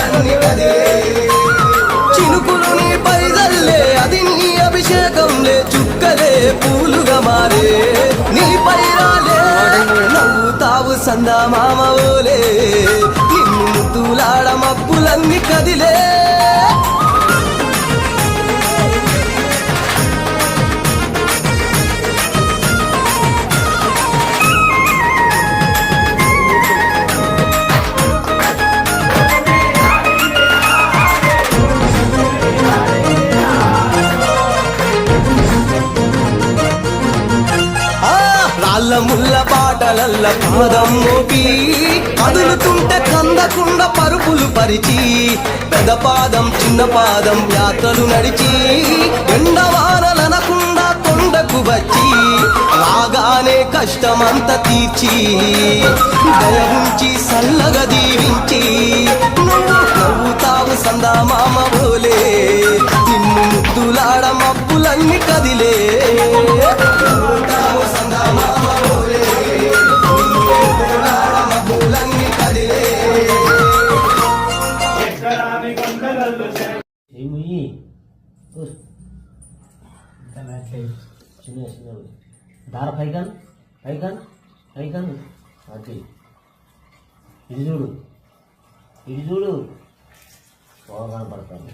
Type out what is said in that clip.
మబ్బులన్నీ కదే చినుకులు నీ పైదల్లే అది నీ అభిషేకంలే చుక్కలే పూలుగా మారే నీ పైరాలే నవ్వుతావు సందా మామవోలే నిన్ను ముద్దులాడ మబ్బులన్నీ కదిలే ముల్ల పాటలల్ల పాదం మోపి కదులుతుంటే కందకుండ పరుపులు పరిచి పెద్ద పాదం చిన్న పాదం యాత్రలు నడిచి ఎండవానలనకుండా కొండకు వచ్చి రాగానే కష్టమంతా తీర్చి దయ ఉంచి సల్లగా దీవించి నవ్వుతావు సందా మామ బోలే నిన్ను ముద్దులాడ మబ్బులన్నీ కదిలే నవ్వుతావు సందా మామ దార పైకాన్ పైకాన్ పైకాన్ అది ఇది చూడు బాగా కనపడతాను